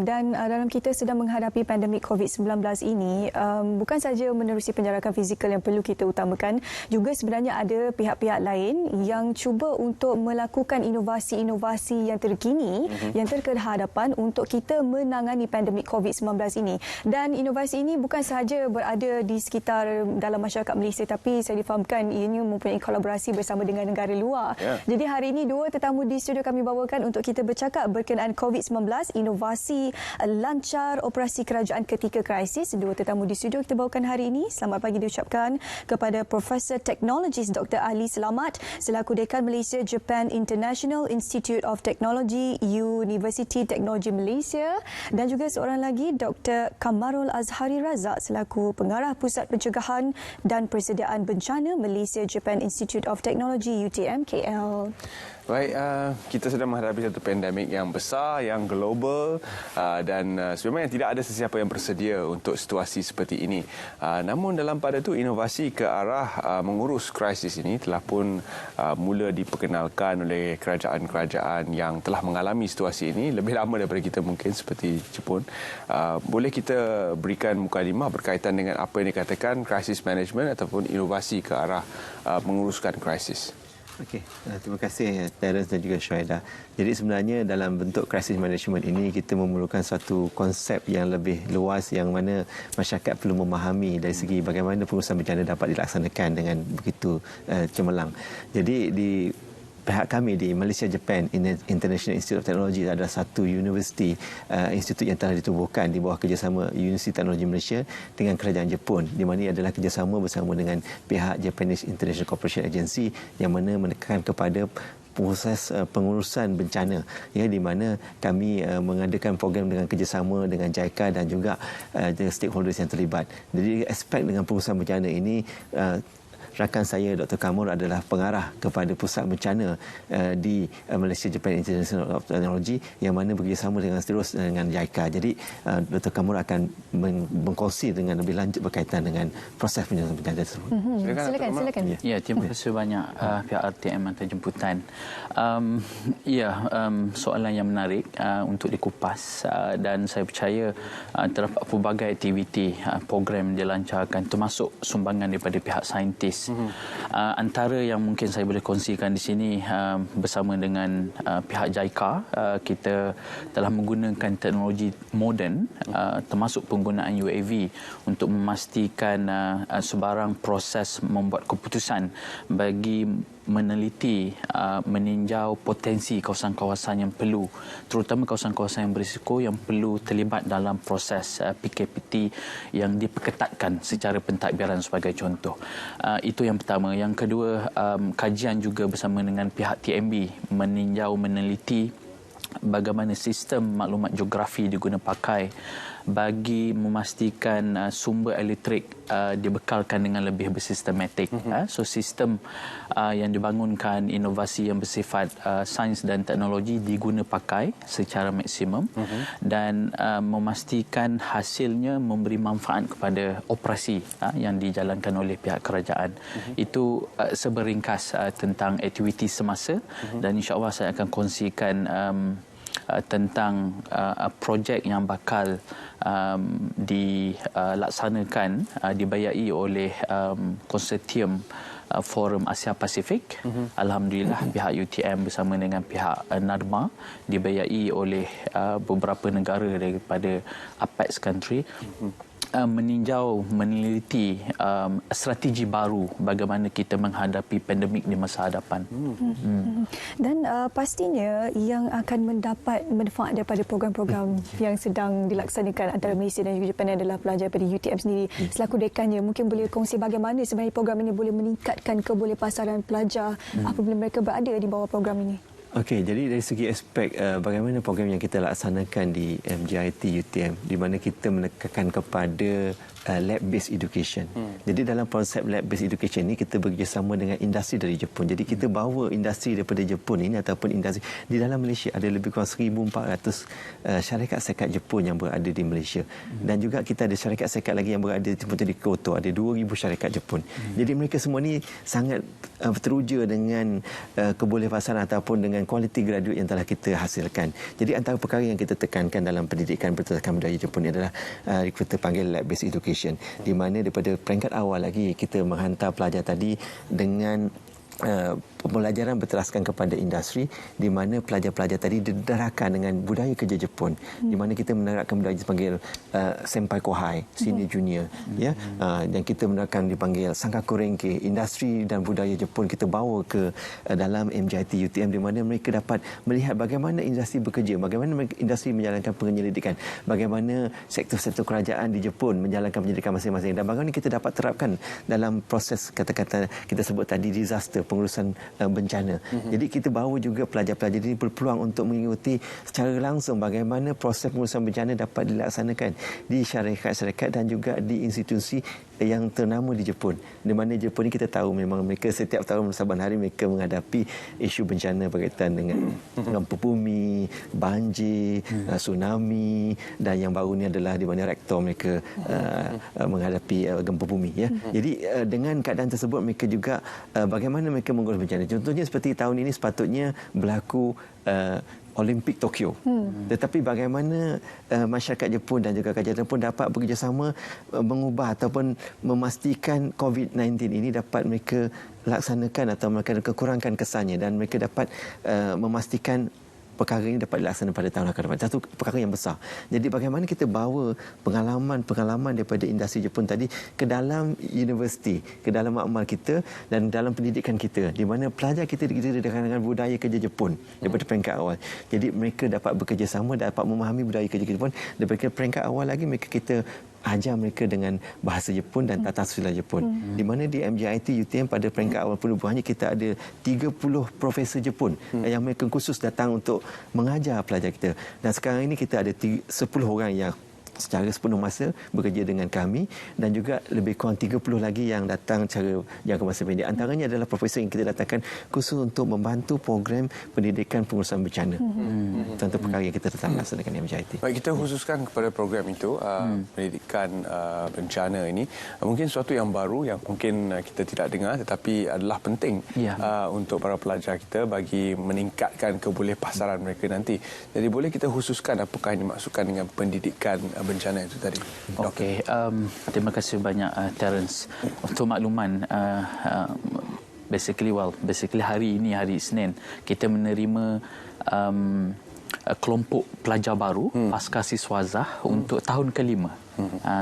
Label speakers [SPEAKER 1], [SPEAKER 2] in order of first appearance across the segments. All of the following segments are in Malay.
[SPEAKER 1] Dan dalam kita sedang menghadapi pandemik COVID-19 ini, bukan saja menerusi penjarakan fizikal yang perlu kita utamakan, juga sebenarnya ada pihak-pihak lain yang cuba untuk melakukan inovasi-inovasi yang terkini, yang terkehadapan untuk kita menangani pandemik COVID-19 ini. Dan inovasi ini bukan sahaja berada di sekitar dalam masyarakat Malaysia, tapi saya difahamkan ianya mempunyai kolaborasi bersama dengan negara luar. Jadi hari ini dua tetamu di studio kami bawakan untuk kita bercakap berkenaan COVID-19, inovasi lancar operasi kerajaan ketika krisis. Dua tetamu di studio kita bawakan hari ini. Selamat pagi diucapkan kepada Profesor Teknologis Dr. Ali Selamat selaku Dekan Malaysia Japan International Institute of Technology, Universiti Teknologi Malaysia, dan juga seorang lagi Dr. Kamarul Azhari Razak selaku Pengarah Pusat Pencegahan dan Persediaan Bencana Malaysia Japan Institute of Technology UTM KL.
[SPEAKER 2] Baik, kita sedang menghadapi satu pandemik yang besar, yang global, dan sebenarnya tidak ada sesiapa yang bersedia untuk situasi seperti ini. Namun dalam pada itu inovasi ke arah mengurus krisis ini telah pun mula diperkenalkan oleh kerajaan-kerajaan yang telah mengalami situasi ini lebih lama daripada kita mungkin, seperti Jepun. Boleh kita berikan mukadimah berkaitan dengan apa yang dikatakan krisis management ataupun inovasi ke arah menguruskan krisis?
[SPEAKER 3] Okey, terima kasih Terence dan juga Syuhaidah. Jadi sebenarnya dalam bentuk crisis management ini kita memerlukan satu konsep yang lebih luas yang mana masyarakat perlu memahami dari segi bagaimana pengurusan bencana dapat dilaksanakan dengan begitu cemerlang. Jadi di pihak kami di Malaysia Japan International Institute of Technology adalah satu universiti institut yang telah ditubuhkan di bawah kerjasama Universiti Teknologi Malaysia dengan kerajaan Jepun, di mana adalah kerjasama bersama dengan pihak Japanese International Cooperation Agency yang mana menekankan kepada proses pengurusan bencana, ya, di mana kami mengadakan program dengan kerjasama dengan JICA dan juga stakeholders yang terlibat. Jadi aspek dengan pengurusan bencana ini, rakan saya Dr. Kamur adalah pengarah kepada pusat bencana di Malaysia Japan International Technology yang mana bekerjasama dengan terus dengan JICA. Jadi Dr. Kamur akan mengkongsi dengan lebih lanjut berkaitan dengan proses pengurusan bencana tersebut.
[SPEAKER 1] Silakan.
[SPEAKER 4] Ya, terima kasih banyak pihak RTM atas jemputan. Soalan yang menarik untuk dikupas, dan saya percaya terdapat pelbagai aktiviti program dilancarkan termasuk sumbangan daripada pihak saintis. Antara yang mungkin saya boleh kongsikan di sini bersama dengan pihak JICA, kita telah menggunakan teknologi moden termasuk penggunaan UAV untuk memastikan sebarang proses membuat keputusan bagi meneliti, meninjau potensi kawasan-kawasan yang perlu, terutama kawasan-kawasan yang berisiko yang perlu terlibat dalam proses PKPT yang diperketatkan secara pentadbiran sebagai contoh. Itu yang pertama. Yang kedua, kajian juga bersama dengan pihak TMB meninjau, meneliti bagaimana sistem maklumat geografi diguna pakai bagi memastikan sumber elektrik dibekalkan dengan lebih bersistematik. So sistem yang dibangunkan, inovasi yang bersifat sains dan teknologi diguna pakai secara maksimum dan memastikan hasilnya memberi manfaat kepada operasi yang dijalankan oleh pihak kerajaan. Itu seberingkas tentang aktiviti semasa, dan insya-Allah saya akan kongsikan tentang projek yang bakal dilaksanakan, dibayai oleh konsortium Forum Asia Pasifik. Alhamdulillah pihak UTM bersama dengan pihak NADMA dibayai oleh beberapa negara daripada APEC country meninjau, meneliti strategi baru bagaimana kita menghadapi pandemik di masa hadapan.
[SPEAKER 1] Dan pastinya yang akan mendapat manfaat daripada program-program yang sedang dilaksanakan antara Malaysia dan juga Jepun adalah pelajar pada UTM sendiri. Selaku dekannya, mungkin boleh kongsi bagaimana sebenarnya program ini boleh meningkatkan kebolehpasaran pelajar apabila mereka berada di bawah program ini?
[SPEAKER 3] Okey, jadi dari segi aspek bagaimana program yang kita laksanakan di MJIT UTM, di mana kita menekankan kepada lab-based education. Jadi dalam konsep lab-based education ini kita bekerjasama dengan industri dari Jepun. Jadi kita bawa industri daripada Jepun ini ataupun industri di dalam Malaysia ada lebih kurang 1,400 syarikat-syarikat Jepun yang berada di Malaysia. Dan juga kita ada syarikat-syarikat lagi yang berada di Kyoto, ada 2,000 syarikat Jepun. Jadi mereka semua ni sangat teruja dengan kebolehpasaran ataupun dengan dengan kualiti graduate yang telah kita hasilkan. Jadi antara perkara yang kita tekankan dalam pendidikan bertemakan budaya Jepun adalah kita panggil lab based education, di mana daripada peringkat awal lagi kita menghantar pelajar tadi dengan pembelajaran berteraskan kepada industri, di mana pelajar-pelajar tadi didedahkan dengan budaya kerja Jepun, di mana kita menerapkan budaya dipanggil senpai kohai, senior junior, ya, dan kita menerapkan dipanggil sankaku renki, industri dan budaya Jepun kita bawa ke dalam MJIT UTM, di mana mereka dapat melihat bagaimana industri bekerja, bagaimana industri menjalankan penyelidikan, bagaimana sektor-sektor kerajaan di Jepun menjalankan penyelidikan masing-masing, dan bagaimana kita dapat terapkan dalam proses kata-kata kita sebut tadi disaster, pengurusan bencana. Jadi kita bawa juga pelajar-pelajar ini berpeluang untuk mengikuti secara langsung bagaimana proses pengurusan bencana dapat dilaksanakan di syarikat-syarikat dan juga di institusi yang ternama di Jepun. Di mana Jepun ini kita tahu memang mereka setiap tahun saban hari mereka menghadapi isu bencana berkaitan dengan gempa bumi, banjir, tsunami, dan yang baru ni adalah di mana rektor mereka menghadapi gempa bumi, ya. Jadi dengan keadaan tersebut mereka juga bagaimana mereka mengurus bencana. Contohnya seperti tahun ini sepatutnya berlaku Olimpik Tokyo. Tetapi bagaimana masyarakat Jepun dan juga kerajaan pun dapat bekerjasama mengubah ataupun memastikan COVID-19 ini dapat mereka laksanakan atau mereka kurangkan kesannya, dan mereka dapat memastikan perkara ini dapat dilaksanakan pada tahun akan datang. Satu perkara yang besar. Jadi bagaimana kita bawa pengalaman daripada industri Jepun tadi ke dalam universiti, ke dalam makmal kita dan dalam pendidikan kita, di mana pelajar kita didedahkan dengan budaya kerja Jepun daripada peringkat awal. Jadi mereka dapat bekerjasama, dapat memahami budaya kerja Jepun daripada peringkat awal lagi. Kita ajar mereka dengan bahasa Jepun dan tata sila Jepun. Di mana di MJIT UTM pada peringkat awal penubuhannya kita ada 30 profesor Jepun yang mereka khusus datang untuk mengajar pelajar kita. Dan sekarang ini kita ada 10 orang yang secara sepenuh masa bekerja dengan kami, dan juga lebih kurang 30 lagi yang datang secara jangka masa pendek. Antaranya adalah profesor yang kita datangkan khusus untuk membantu program pendidikan pengurusan bencana. Contoh perkara yang kita tetap laksanakan di MJIT.
[SPEAKER 2] Baik, kita khususkan kepada program itu, pendidikan bencana ini. Mungkin sesuatu yang baru yang mungkin kita tidak dengar tetapi adalah penting untuk para pelajar kita bagi meningkatkan kebolehpasaran mereka nanti. Jadi boleh kita khususkan apakah yang dimaksudkan dengan pendidikan bencana itu tadi?
[SPEAKER 4] Okey, terima kasih banyak Terence. Untuk makluman, basically hari ini, hari Isnin, kita menerima kelompok pelajar baru pasca siswazah untuk tahun kelima.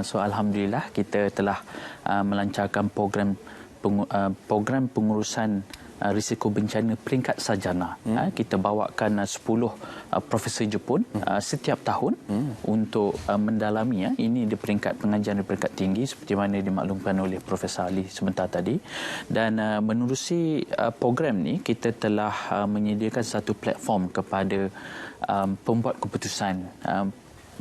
[SPEAKER 4] So alhamdulillah kita telah melancarkan program pengurusan risiko bencana peringkat sarjana. Kita bawakan 10 profesor Jepun setiap tahun untuk mendalami ini di peringkat pengajian di peringkat tinggi seperti mana dimaklumkan oleh Profesor Ali sebentar tadi. Dan menerusi program ni kita telah menyediakan satu platform kepada pembuat keputusan,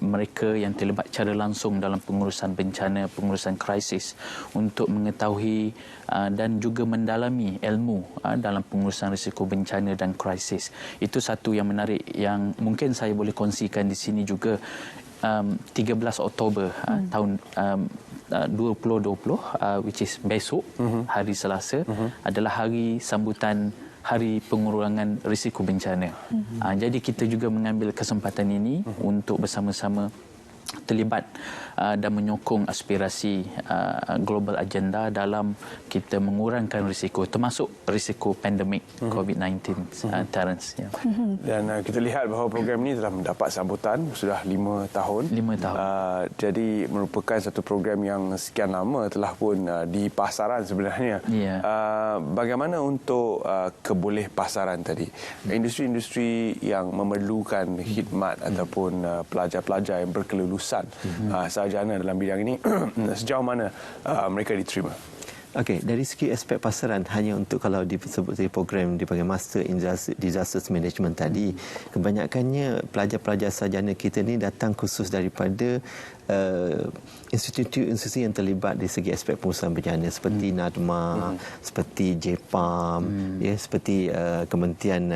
[SPEAKER 4] mereka yang terlibat secara langsung dalam pengurusan bencana, pengurusan krisis, untuk mengetahui dan juga mendalami ilmu dalam pengurusan risiko bencana dan krisis. Itu satu yang menarik yang mungkin saya boleh kongsikan di sini juga. 13 Oktober tahun 2020, which is besok, hari Selasa, adalah hari sambutan Hari Pengurangan Risiko Bencana. Jadi kita juga mengambil kesempatan ini untuk bersama-sama terlibat dan menyokong aspirasi global agenda dalam kita mengurangkan risiko, termasuk risiko pandemik COVID-19, Terence.
[SPEAKER 2] Dan kita lihat bahawa program ini telah mendapat sambutan sudah 5 tahun.
[SPEAKER 4] 5 tahun.
[SPEAKER 2] Jadi merupakan satu program yang sekian lama telah pun di pasaran sebenarnya. Bagaimana untuk kebolehpasaran tadi? Industri-industri yang memerlukan khidmat ataupun pelajar-pelajar yang berkelulusan sarjana dalam bidang ini, sejauh mana mereka diterima?
[SPEAKER 3] Okey, dari segi aspek pasaran, hanya untuk kalau disebut program dipanggil Master in Disaster Management tadi, kebanyakannya pelajar-pelajar sarjana kita ni datang khusus daripada institusi yang terlibat di segi aspek pengurusan bencana seperti NADMA, seperti JPAM, seperti Kementerian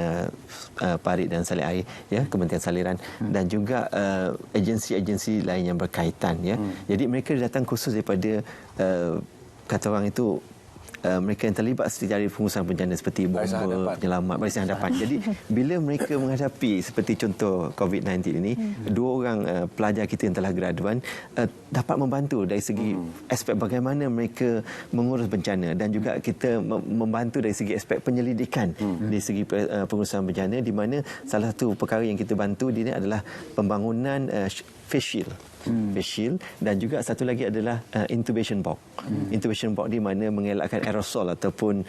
[SPEAKER 3] Parit dan Salin Air, Kementerian Saliran, dan juga agensi-agensi lain yang berkaitan. Jadi mereka datang khusus daripada kata orang itu mereka yang terlibat secara pengurusan bencana seperti bomba, penyelamat, barisan hadapan. Jadi bila mereka menghadapi seperti contoh COVID-19 ini, dua orang pelajar kita yang telah graduan dapat membantu dari segi aspek bagaimana mereka mengurus bencana, dan juga kita membantu dari segi aspek penyelidikan dari segi pengurusan bencana, di mana salah satu perkara yang kita bantu di ini adalah pembangunan face shield, dan juga satu lagi adalah intubation box. Intubation box di mana mengelakkan aerosol ataupun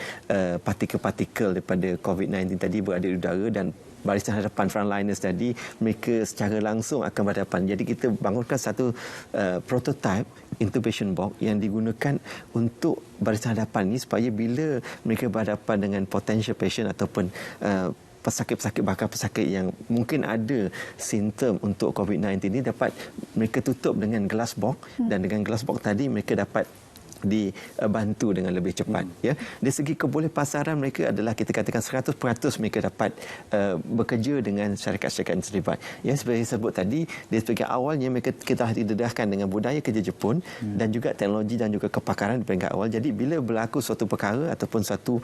[SPEAKER 3] partikel-partikel daripada COVID-19 tadi berada di udara, dan barisan hadapan frontliners tadi mereka secara langsung akan berhadapan. Jadi kita bangunkan satu prototype intubation box yang digunakan untuk barisan hadapan ini, supaya bila mereka berhadapan dengan potential patient ataupun pesakit-pesakit, bahkan pesakit yang mungkin ada simptom untuk COVID-19 ini, dapat mereka tutup dengan glass box, dan dengan glass box tadi mereka dapat dibantu dengan lebih cepat. Ya, dari segi kebolehpasaran mereka adalah kita katakan 100% mereka dapat bekerja dengan syarikat-syarikat yang terlibat. Ya, seperti saya sebut tadi, dari segi awalnya mereka kita didedahkan dengan budaya kerja Jepun dan juga teknologi dan juga kepakaran di peringkat awal. Jadi bila berlaku suatu perkara ataupun suatu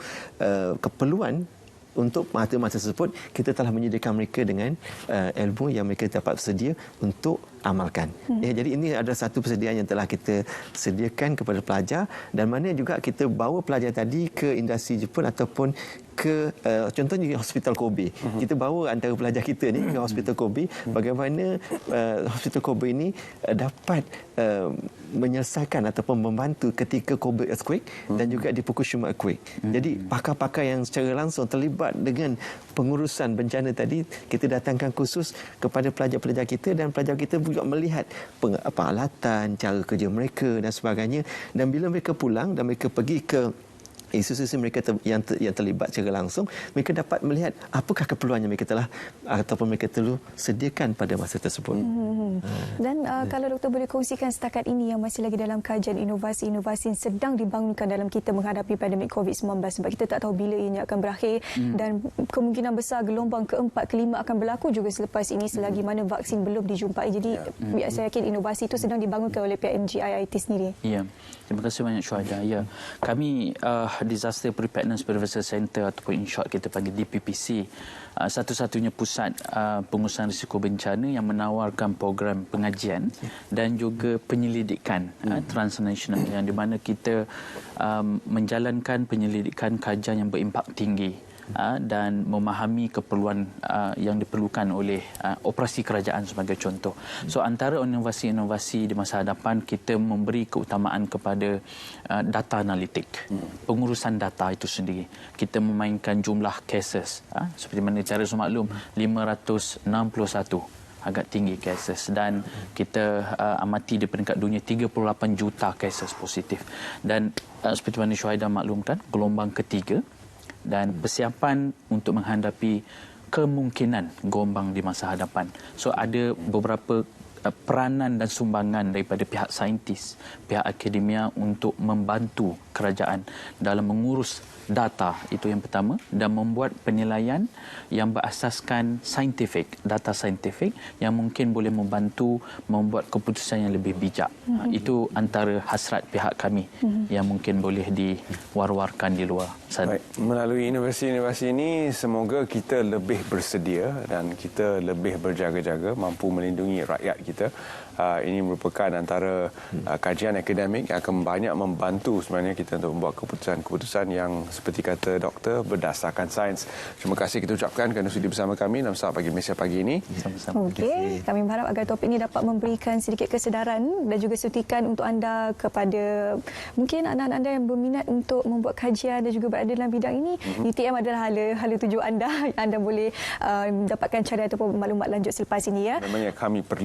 [SPEAKER 3] keperluan untuk masa-masa tersebut, kita telah menyediakan mereka dengan ilmu yang mereka dapat sedia untuk amalkan. Ya, jadi ini adalah satu persediaan yang telah kita sediakan kepada pelajar, dan mana juga kita bawa pelajar tadi ke industri Jepun ataupun ke contohnya Hospital Kobe. Kita bawa antara pelajar kita ni ke Hospital Kobe, bagaimana Hospital Kobe ini dapat menyelesaikan ataupun membantu ketika Kobe earthquake dan juga di Fukushima earthquake. Jadi pakar-pakar yang secara langsung terlibat dengan pengurusan bencana tadi kita datangkan khusus kepada pelajar-pelajar kita, dan pelajar kita juga melihat peralatan, cara kerja mereka dan sebagainya. Dan bila mereka pulang dan mereka pergi ke institusi mereka yang terlibat secara langsung, mereka dapat melihat apakah keperluan yang mereka telah ataupun mereka perlu sediakan pada masa tersebut.
[SPEAKER 1] Dan kalau doktor boleh kongsikan setakat ini yang masih lagi dalam kajian inovasi-inovasi yang sedang dibangunkan dalam kita menghadapi pandemik COVID-19, sebab kita tak tahu bila ianya akan berakhir, dan kemungkinan besar gelombang keempat, kelima akan berlaku juga selepas ini selagi mana vaksin belum dijumpai. Jadi saya yakin inovasi itu sedang dibangunkan oleh pihak NGIIT sendiri.
[SPEAKER 4] Ya, terima kasih banyak Syuhada. Ya, kami Disaster Preparedness Prevention Center ataupun in short kita panggil DPPC, satu-satunya pusat pengurusan risiko bencana yang menawarkan program pengajian dan juga penyelidikan transnational, yang di mana kita menjalankan penyelidikan kajian yang berimpak tinggi dan memahami keperluan yang diperlukan oleh operasi kerajaan sebagai contoh. So antara inovasi-inovasi di masa hadapan, kita memberi keutamaan kepada data analitik, pengurusan data itu sendiri. Kita memainkan jumlah cases, seperti mana cara semaklum 561 agak tinggi cases, dan kita amati di peringkat dunia 38 juta cases positif. Dan seperti mana Syuhaidah maklumkan, gelombang ketiga dan persiapan untuk menghadapi kemungkinan gelombang di masa hadapan. So ada beberapa peranan dan sumbangan daripada pihak saintis, pihak akademia untuk membantu kerajaan dalam mengurus data, itu yang pertama, dan membuat penilaian yang berasaskan saintifik, data saintifik yang mungkin boleh membantu membuat keputusan yang lebih bijak. Itu antara hasrat pihak kami yang mungkin boleh diwar-warkan di luar sana.
[SPEAKER 2] Baik. Melalui inovasi-inovasi ini, semoga kita lebih bersedia dan kita lebih berjaga-jaga, mampu melindungi rakyat kita. Ini merupakan antara kajian akademik yang akan banyak membantu sebenarnya kita untuk membuat keputusan-keputusan yang seperti kata doktor berdasarkan sains. Terima kasih kita ucapkan kerana sudi bersama kami dalam Saat Pagi Malaysia pagi ini.
[SPEAKER 4] Sama-sama.
[SPEAKER 1] Okey, kami berharap agar topik ini dapat memberikan sedikit kesedaran dan juga suntikan untuk anda kepada mungkin anak-anak anda yang berminat untuk membuat kajian dan juga berada dalam bidang ini. UTM adalah hala tuju anda. Anda boleh dapatkan cara ataupun maklumat lanjut selepas ini ya.
[SPEAKER 2] Memangnya kami perlu